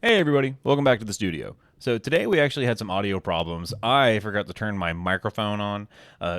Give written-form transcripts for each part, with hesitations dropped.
Hey everybody, welcome back to the studio. So today we actually had some audio problems. I forgot to turn my microphone on,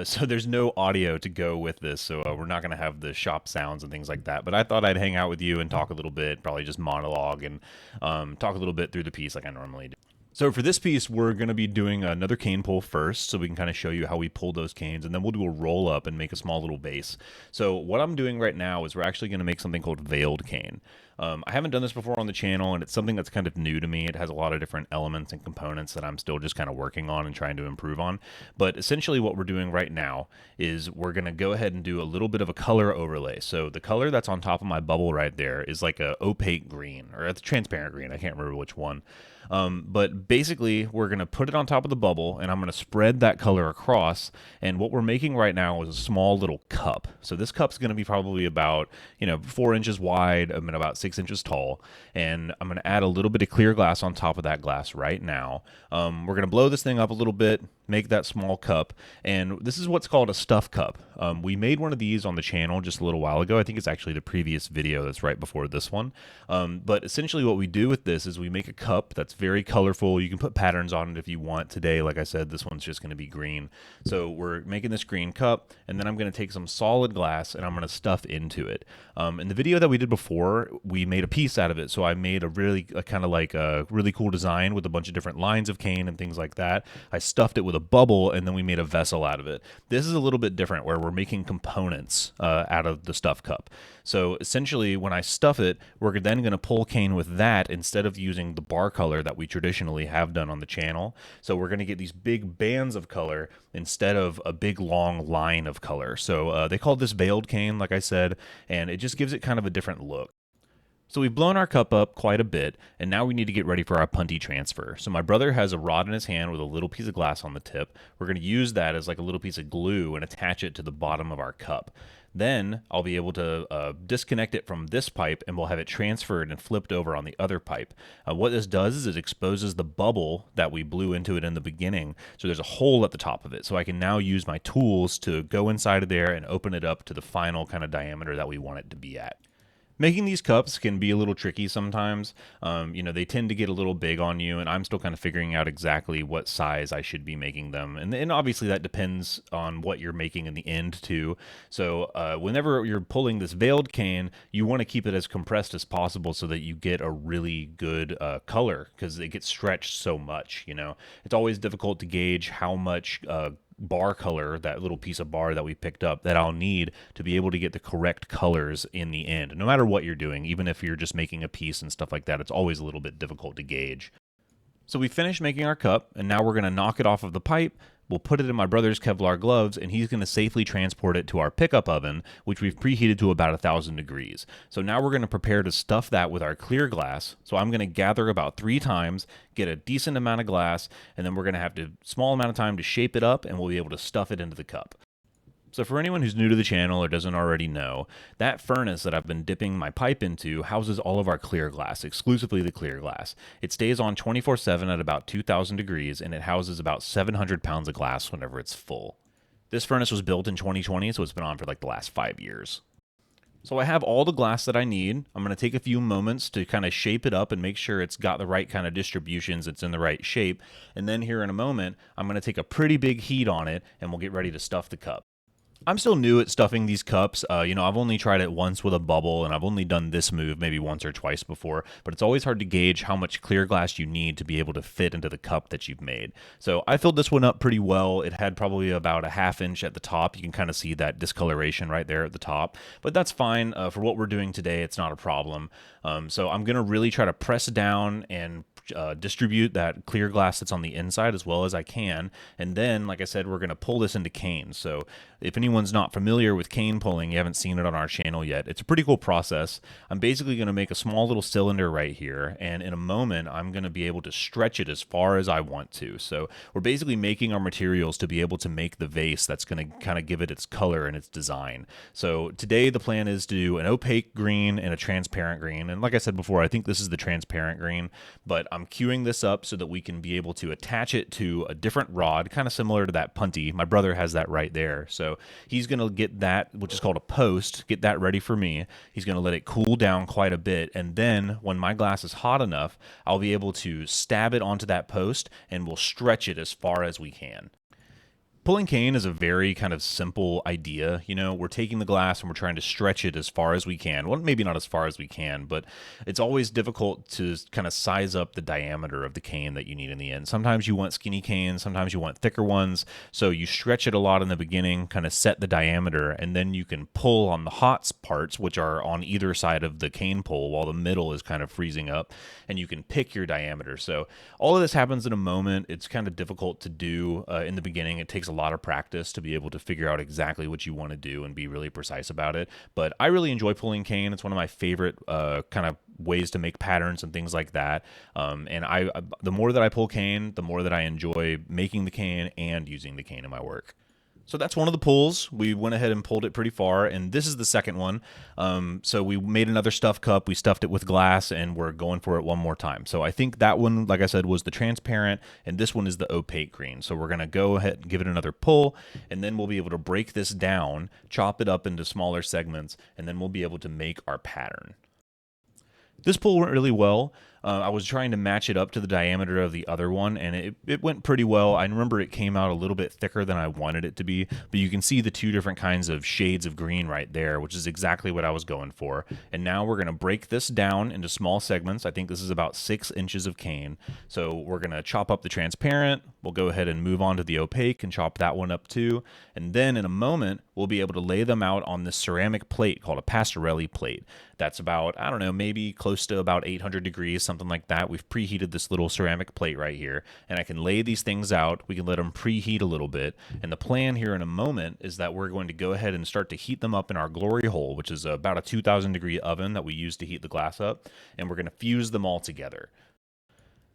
so there's no audio to go with this. So we're not going to have the shop sounds and things like that. But I thought I'd hang out with you and talk a little bit, probably just monologue and talk a little bit through the piece like I normally do. So for this piece, we're going to be doing another cane pull first, so we can kind of show you how we pull those canes, and then we'll do a roll up and make a small little base. So what I'm doing right now is we're actually going to make something called veiled cane. I haven't done this before on the channel, and it's something that's kind of new to me. It has a lot of different elements and components that I'm still just kind of working on and trying to improve on. But essentially what we're doing right now is we're going to go ahead and do a little bit of a color overlay. So the color that's on top of my bubble right there is like a opaque green, or it's transparent green. I can't remember which one. But basically, we're going to put it on top of the bubble, and I'm going to spread that color across. And what we're making right now is a small little cup. So this cup's going to be probably about 4 inches wide and about 6 inches tall. And I'm going to add a little bit of clear glass on top of that glass right now. We're going to blow this thing up a little bit, make that small cup, and this is what's called a stuff cup. We made one of these on the channel just a little while ago. I think it's actually the previous video that's right before this one. But essentially what we do with this is we make a cup that's very colorful. You can put patterns on it if you want. Today, like I said, this one's just going to be green. So we're making this green cup, and then I'm going to take some solid glass and I'm going to stuff into it. In the video that we did before, we made a piece out of it. So I made a really kind of like a really cool design with a bunch of different lines of cane and things like that. I stuffed it with a bubble, and then we made a vessel out of it. This is a little bit different, where we're making components out of the stuff cup. So essentially, when I stuff it, we're then going to pull cane with that instead of using the bar color that we traditionally have done on the channel. So we're going to get these big bands of color instead of a big long line of color. So they called this veiled cane, like I said, and it just gives it kind of a different look. So we've blown our cup up quite a bit, and now we need to get ready for our punty transfer. So my brother has a rod in his hand with a little piece of glass on the tip. We're going to use that as like a little piece of glue and attach it to the bottom of our cup. Then I'll be able to disconnect it from this pipe, and we'll have it transferred and flipped over on the other pipe. What this does is it exposes the bubble that we blew into it in the beginning. So there's a hole at the top of it. So I can now use my tools to go inside of there and open it up to the final kind of diameter that we want it to be at. Making these cups can be a little tricky sometimes. They tend to get a little big on you, and I'm still kind of figuring out exactly what size I should be making them. And obviously that depends on what you're making in the end too. So whenever you're pulling this veiled cane, you want to keep it as compressed as possible so that you get a really good color, because it gets stretched so much. It's always difficult to gauge how much bar color, that little piece of bar that we picked up, that I'll need to be able to get the correct colors in the end. No matter what you're doing, even if you're just making a piece and stuff like that, it's always a little bit difficult to gauge. So we finished making our cup, and now we're going to knock it off of the pipe. We'll put it in my brother's Kevlar gloves, and he's going to safely transport it to our pickup oven, which we've preheated to about 1,000 degrees. So now we're going to prepare to stuff that with our clear glass. So I'm going to gather about 3 times, get a decent amount of glass, and then we're going to have a small amount of time to shape it up, and we'll be able to stuff it into the cup. So for anyone who's new to the channel or doesn't already know, that furnace that I've been dipping my pipe into houses all of our clear glass, exclusively the clear glass. It stays on 24/7 at about 2,000 degrees, and it houses about 700 pounds of glass whenever it's full. This furnace was built in 2020, so it's been on for like the last 5 years. So I have all the glass that I need. I'm going to take a few moments to kind of shape it up and make sure it's got the right kind of distributions, it's in the right shape. And then here in a moment, I'm going to take a pretty big heat on it, and we'll get ready to stuff the cup. I'm still new at stuffing these cups. I've only tried it once with a bubble, and I've only done this move maybe once or twice before, but it's always hard to gauge how much clear glass you need to be able to fit into the cup that you've made. So I filled this one up pretty well. It had probably about a 1/2 inch at the top. You can kind of see that discoloration right there at the top, but that's fine. For what we're doing today, it's not a problem. So I'm going to really try to press down and distribute that clear glass that's on the inside as well as I can. And then, like I said, we're going to pull this into cane. So if anyone's not familiar with cane pulling, you haven't seen it on our channel yet, it's a pretty cool process. I'm basically going to make a small little cylinder right here, and in a moment I'm going to be able to stretch it as far as I want to. So we're basically making our materials to be able to make the vase that's going to kind of give it its color and its design. So today the plan is to do an opaque green and a transparent green. And like I said before, I think this is the transparent green, but I'm queuing this up so that we can be able to attach it to a different rod, kind of similar to that punty. My brother has that right there. So he's going to get that, which is called a post, get that ready for me. He's going to let it cool down quite a bit. And then when my glass is hot enough, I'll be able to stab it onto that post and we'll stretch it as far as we can. Pulling cane is a very kind of simple idea. We're taking the glass and we're trying to stretch it as far as we can. Well, maybe not as far as we can, but it's always difficult to kind of size up the diameter of the cane that you need in the end. Sometimes you want skinny canes, sometimes you want thicker ones. So you stretch it a lot in the beginning, kind of set the diameter, and then you can pull on the hot parts, which are on either side of the cane pole, while the middle is kind of freezing up, and you can pick your diameter. So all of this happens in a moment. It's kind of difficult to do in the beginning. It takes a lot of practice to be able to figure out exactly what you want to do and be really precise about it. But I really enjoy pulling cane. It's one of my favorite kind of ways to make patterns and things like that. And the more that I pull cane, the more that I enjoy making the cane and using the cane in my work. So that's one of the pulls. We went ahead and pulled it pretty far, and this is the second one. So we made another stuffed cup. We stuffed it with glass, and we're going for it one more time. So I think that one, like I said, was the transparent, and this one is the opaque green. So we're going to go ahead and give it another pull, and then we'll be able to break this down, chop it up into smaller segments, and then we'll be able to make our pattern. This pull went really well. I was trying to match it up to the diameter of the other one, and it went pretty well. I remember it came out a little bit thicker than I wanted it to be, but you can see the two different kinds of shades of green right there, which is exactly what I was going for. And now we're going to break this down into small segments. I think this is about 6 inches of cane. So we're going to chop up the transparent. We'll go ahead and move on to the opaque and chop that one up too. And then in a moment, we'll be able to lay them out on this ceramic plate called a pastorelli plate. That's about, I don't know, maybe close to about 800 degrees, something like that. We've preheated this little ceramic plate right here, and I can lay these things out. We can let them preheat a little bit. And the plan here in a moment is that we're going to go ahead and start to heat them up in our glory hole, which is about a 2,000 degree oven that we use to heat the glass up. And we're going to fuse them all together.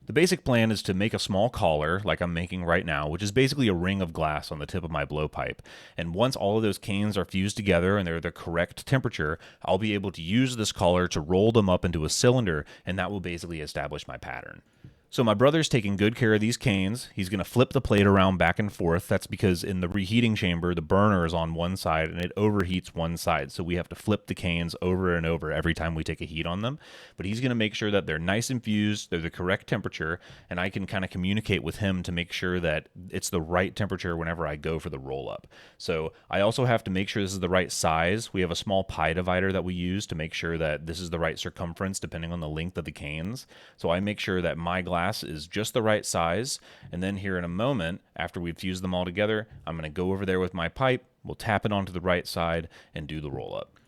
The basic plan is to make a small collar, like I'm making right now, which is basically a ring of glass on the tip of my blowpipe. And once all of those canes are fused together and they're the correct temperature, I'll be able to use this collar to roll them up into a cylinder, and that will basically establish my pattern. So my brother's taking good care of these canes. He's going to flip the plate around back and forth. That's because in the reheating chamber, the burner is on one side and it overheats one side. So we have to flip the canes over and over every time we take a heat on them. But he's going to make sure that they're nice and fused, they're the correct temperature, and I can kind of communicate with him to make sure that it's the right temperature whenever I go for the roll up. So I also have to make sure this is the right size. We have a small pie divider that we use to make sure that this is the right circumference depending on the length of the canes. So I make sure that my glass is just the right size, and then here in a moment, after we've fused them all together, I'm going to go over there with my pipe, we'll tap it onto the right side, and do the roll up.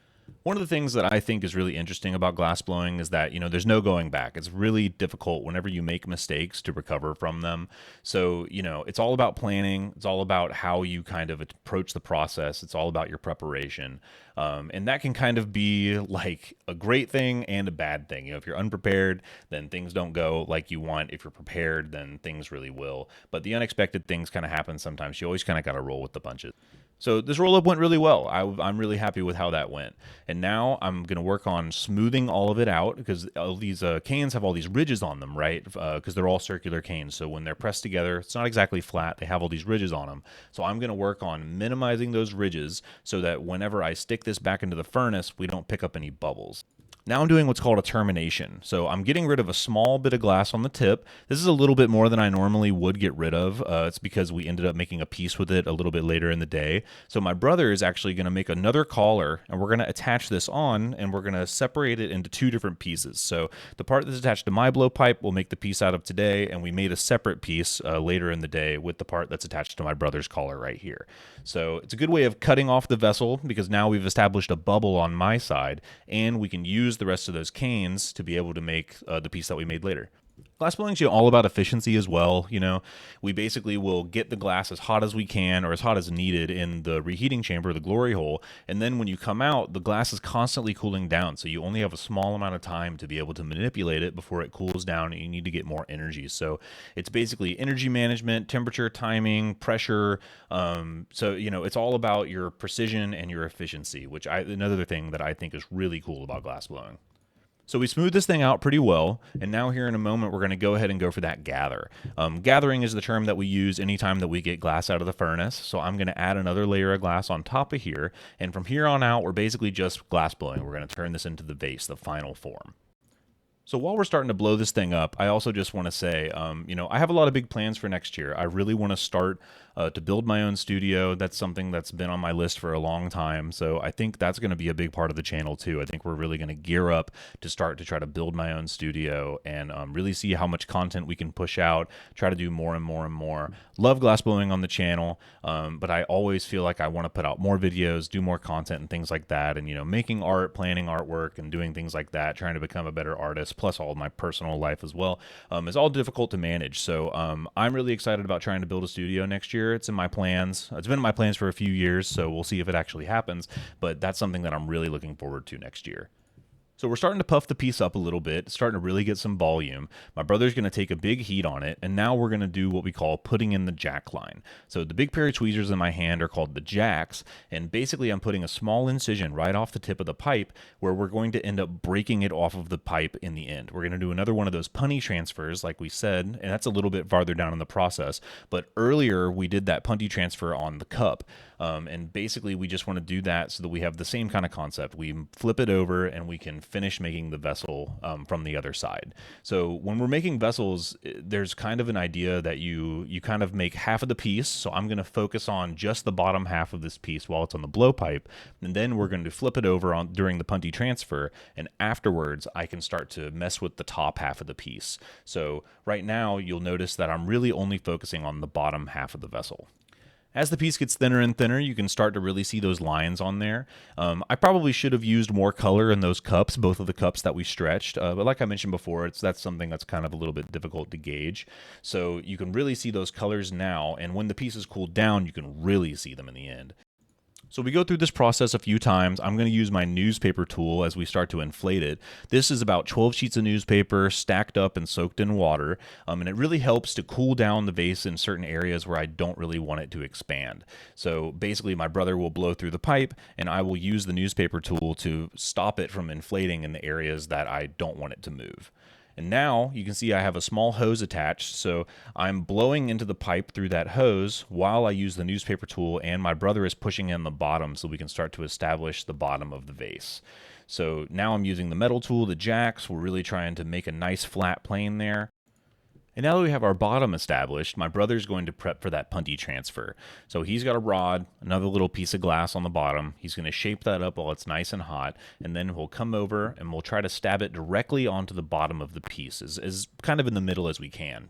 One of the things that I think is really interesting about glass blowing is that, there's no going back. It's really difficult whenever you make mistakes to recover from them. So, it's all about planning. It's all about how you kind of approach the process. It's all about your preparation. And that can kind of be like a great thing and a bad thing. If you're unprepared, then things don't go like you want. If you're prepared, then things really will. But the unexpected things kind of happen sometimes. You always kind of got to roll with the punches. So this roll-up went really well. I'm really happy with how that went. And now I'm going to work on smoothing all of it out because all these canes have all these ridges on them, right? Because they're all circular canes. So when they're pressed together, it's not exactly flat. They have all these ridges on them. So I'm going to work on minimizing those ridges so that whenever I stick this back into the furnace, we don't pick up any bubbles. Now I'm doing what's called a termination. So I'm getting rid of a small bit of glass on the tip. This is a little bit more than I normally would get rid of. It's because we ended up making a piece with it a little bit later in the day. So my brother is actually going to make another collar, and we're going to attach this on, and we're going to separate it into 2 different pieces. So the part that's attached to my blowpipe, we'll make the piece out of today, and we made a separate piece later in the day with the part that's attached to my brother's collar right here. So it's a good way of cutting off the vessel because now we've established a bubble on my side, and we can use the rest of those canes to be able to make the piece that we made later. Glass blowing is all about efficiency as well. We basically will get the glass as hot as we can or as hot as needed in the reheating chamber, the glory hole. And then when you come out, the glass is constantly cooling down. So you only have a small amount of time to be able to manipulate it before it cools down and you need to get more energy. So it's basically energy management, temperature, timing, pressure. It's all about your precision and your efficiency, which another thing that I think is really cool about glass blowing. So we smoothed this thing out pretty well, and now here in a moment we're going to go ahead and go for that gather. Gathering is the term that we use anytime that we get glass out of the furnace, so I'm going to add another layer of glass on top of here, and from here on out we're basically just glass blowing. We're going to turn this into the vase, the final form. So while we're starting to blow this thing up, I also just want to say, I have a lot of big plans for next year. I really want to start to build my own studio. That's something that's been on my list for a long time. So I think that's going to be a big part of the channel too. I think we're really going to gear up to start to try to build my own studio and really see how much content we can push out, try to do more and more and more. Love glass blowing on the channel, but I always feel like I want to put out more videos, do more content and things like that. And, making art, planning artwork and doing things like that, trying to become a better artist, plus all of my personal life as well, is all difficult to manage. So I'm really excited about trying to build a studio next year. It's in my plans. It's been in my plans for a few years, so we'll see if it actually happens. But that's something that I'm really looking forward to next year. So we're starting to puff the piece up a little bit, starting to really get some volume. My brother's going to take a big heat on it, and now we're going to do what we call putting in the jack line. So the big pair of tweezers in my hand are called the jacks, and basically I'm putting a small incision right off the tip of the pipe where we're going to end up breaking it off of the pipe in the end. We're going to do another one of those punty transfers like we said, and that's a little bit farther down in the process. But earlier we did that punty transfer on the cup. And basically we just want to do that so that we have the same kind of concept. We flip it over and we can finish making the vessel from the other side. So when we're making vessels, there's kind of an idea that you kind of make half of the piece. So I'm going to focus on just the bottom half of this piece while it's on the blowpipe, and then we're going to flip it over on during the punty transfer, and afterwards I can start to mess with the top half of the piece. So right now you'll notice that I'm really only focusing on the bottom half of the vessel. As the piece gets thinner and thinner, you can start to really see those lines on there. I probably should have used more color in those cups, both of the cups that we stretched. But like I mentioned before, that's something that's kind of a little bit difficult to gauge. So you can really see those colors now, and when the piece is cooled down, you can really see them in the end. So we go through this process a few times. I'm going to use my newspaper tool as we start to inflate it. This is about 12 sheets of newspaper stacked up and soaked in water, and it really helps to cool down the vase in certain areas where I don't really want it to expand. So basically my brother will blow through the pipe and I will use the newspaper tool to stop it from inflating in the areas that I don't want it to move. And now you can see I have a small hose attached, so I'm blowing into the pipe through that hose while I use the newspaper tool, and my brother is pushing in the bottom so we can start to establish the bottom of the vase. So now I'm using the metal tool, the jacks. We're really trying to make a nice flat plane there. And now that we have our bottom established, my brother's going to prep for that punty transfer. So he's got a rod, another little piece of glass on the bottom. He's going to shape that up while it's nice and hot, and then we'll come over and we'll try to stab it directly onto the bottom of the piece, as kind of in the middle as we can.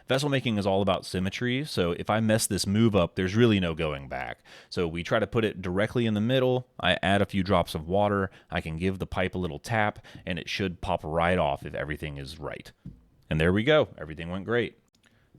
Vessel making is all about symmetry, so if I mess this move up, there's really no going back. So we try to put it directly in the middle. I add a few drops of water. I can give the pipe a little tap, and it should pop right off if everything is right. And there we go. Everything went great.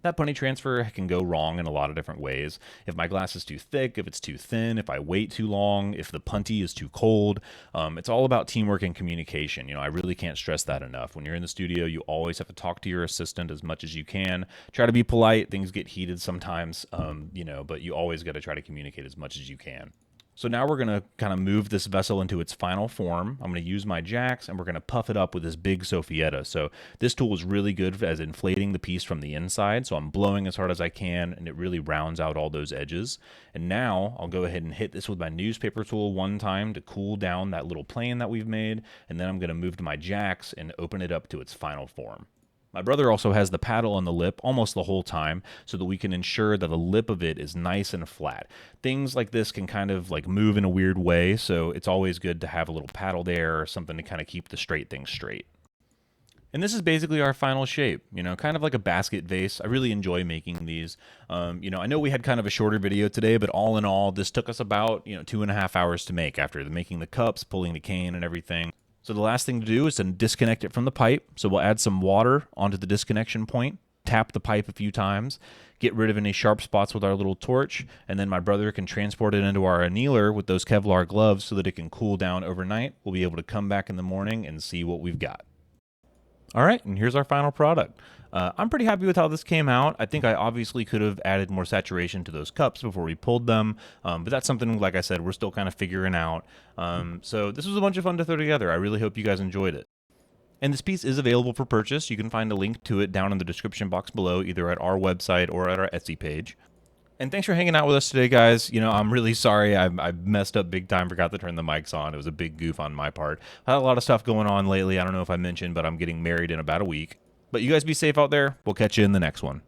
That punty transfer can go wrong in a lot of different ways. If my glass is too thick, if it's too thin, if I wait too long, if the punty is too cold. It's all about teamwork and communication. I really can't stress that enough. When you're in the studio, you always have to talk to your assistant as much as you can. Try to be polite. Things get heated sometimes, but you always got to try to communicate as much as you can. So now we're going to kind of move this vessel into its final form. I'm going to use my jacks and we're going to puff it up with this big Soffietta. So this tool is really good as inflating the piece from the inside. So I'm blowing as hard as I can and it really rounds out all those edges. And now I'll go ahead and hit this with my newspaper tool one time to cool down that little plane that we've made. And then I'm going to move to my jacks and open it up to its final form. My brother also has the paddle on the lip almost the whole time so that we can ensure that the lip of it is nice and flat. Things like this can kind of like move in a weird way, so it's always good to have a little paddle there or something to kind of keep the straight things straight. And this is basically our final shape, kind of like a basket vase. I really enjoy making these. I know we had kind of a shorter video today, but all in all, this took us about 2.5 hours to make after making the cups, pulling the cane and everything. So the last thing to do is to disconnect it from the pipe. So we'll add some water onto the disconnection point, tap the pipe a few times, get rid of any sharp spots with our little torch, and then my brother can transport it into our annealer with those Kevlar gloves so that it can cool down overnight. We'll be able to come back in the morning and see what we've got. All right, and here's our final product. I'm pretty happy with how this came out. I think I obviously could have added more saturation to those cups before we pulled them, but that's something, like I said, we're still kind of figuring out. So this was a bunch of fun to throw together. I really hope you guys enjoyed it. And this piece is available for purchase. You can find a link to it down in the description box below, either at our website or at our Etsy page. And thanks for hanging out with us today, guys. I'm really sorry. I messed up big time, forgot to turn the mics on. It was a big goof on my part. I had a lot of stuff going on lately. I don't know if I mentioned, but I'm getting married in about a week. But you guys be safe out there. We'll catch you in the next one.